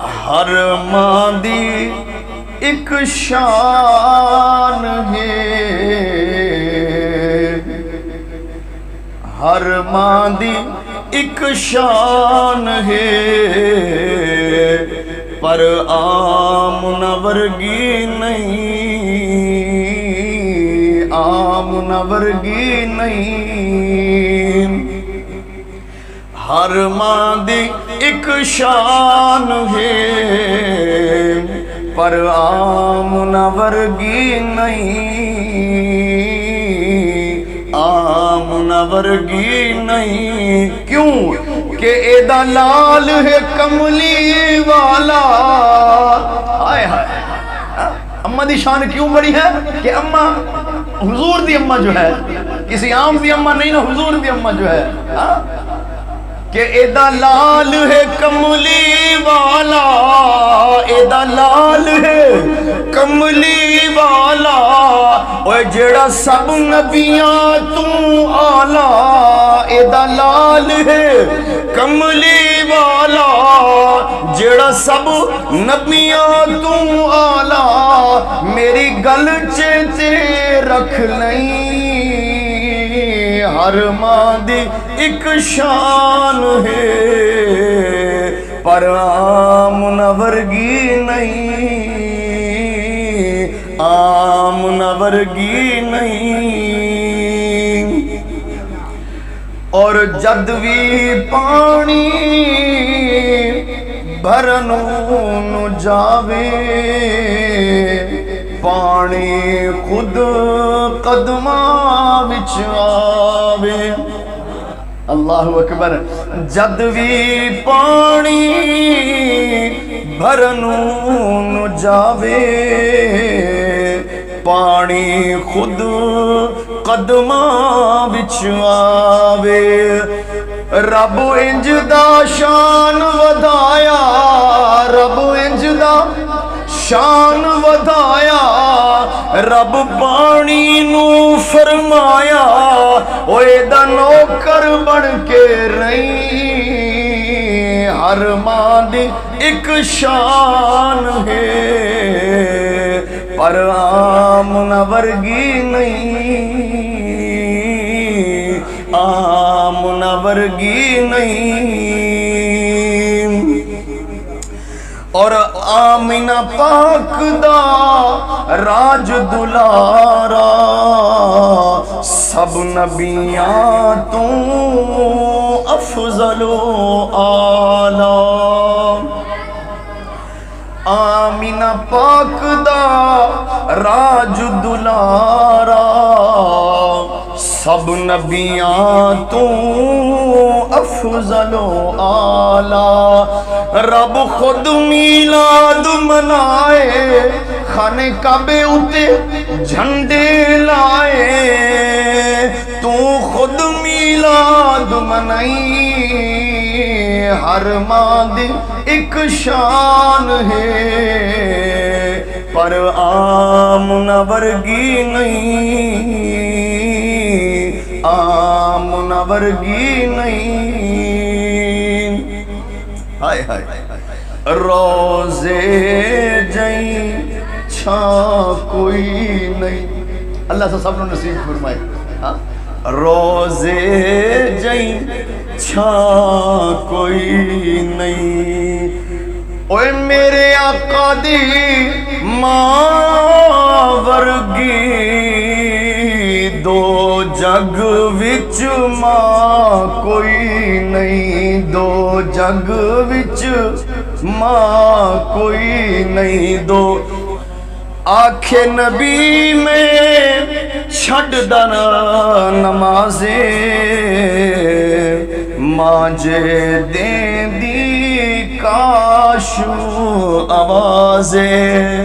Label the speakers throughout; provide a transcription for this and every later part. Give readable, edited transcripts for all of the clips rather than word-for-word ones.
Speaker 1: ہر ماں دی ایک شان ہے، ہر ماں دی ایک شان ہے، پر آمنہ ورگی نہیں، آمنہ ورگی نہیں۔ ہر ماں دی ایک شان ہے، پر آمنہ ورگی نہیں، آمنہ ورگی نہیں۔ کیوں کہ ایدہ لال ہے کملی والا۔ آئے ہائے، اماں دی شان کیوں بڑی ہے کہ اماں، حضور دی اماں جو ہے، کسی عام دی اماں نہیں نا، حضور دی اماں جو ہے کہ ایدہ لال ہے کملی والا، ایدہ لال ہے کملی والا، اوہ جڑا سب نبیاں تو آلہ، ایدہ لال ہے کملی والا، جڑا سب نبیاں تو آلہ، میری گل چیتے رکھ لیں، ہر ماں دی ایک شان ہے، پر آمنہ ورگی نہیں، آمنہ ورگی نہیں۔ اور جد بھی پانی بھرنوں جاوے، پانی خود قدماں وچ آوے۔ اللہ اکبر۔ جد بھی پانی بھرنوں جاوے، پانی خود قدماں وچ آوے، رب انج دا شان ودایا، رب انج دا شان ودایا، رب پانی نو فرمایا، اوے دا نوکر بن کے رہی، ہر ماں دی ایک شان ہے، پر آمنہ ورگی نہیں، آمنہ ورگی نہیں۔ اور آمنہ پاک دا راج دلارا، سب نبیاں تو افضل و اعلیٰ۔ آمنہ پاک دا راج دلارا، سب نبیاں تو افضل و اعلیٰ۔ رب خود میلاد منائے، خانے کعبے اتے جھنڈے لائے، تو خود میلاد منائی، ہر ماں دی ایک شان ہے، پر آمنہ ورگی نہیں، آمنہ ورگی نہیں۔ ہائے ہائے، روزے جائیں چھاں کوئی نہیں، اللہ سے سب نے نصیب فرمائے۔ روزے جائیں چھاں کوئی نہیں، اوے میرے آقا دی ماں ورگی، دو جگ وچ ماں کوئی نہیں، دو جگ وچ ماں کوئی نہیں۔ دو آنکھیں نبی میں چھڑ دنا نمازیں، ماں جے دیں دی کاشو آوازیں،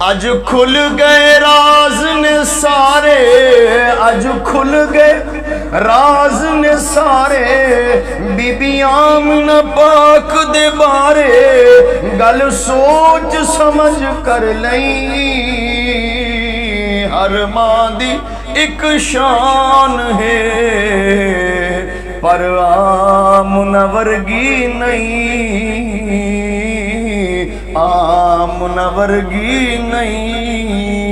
Speaker 1: اج کھل گئے راز نے سارے، اج کھل گئے راز نے سارے، بی بی آمنہ پاک دے بارے، گل سوچ سمجھ کر لیں، ہر ماں دی ایک شان ہے، پر آمنہ ورگی نہیں، آمن ورگی نہیں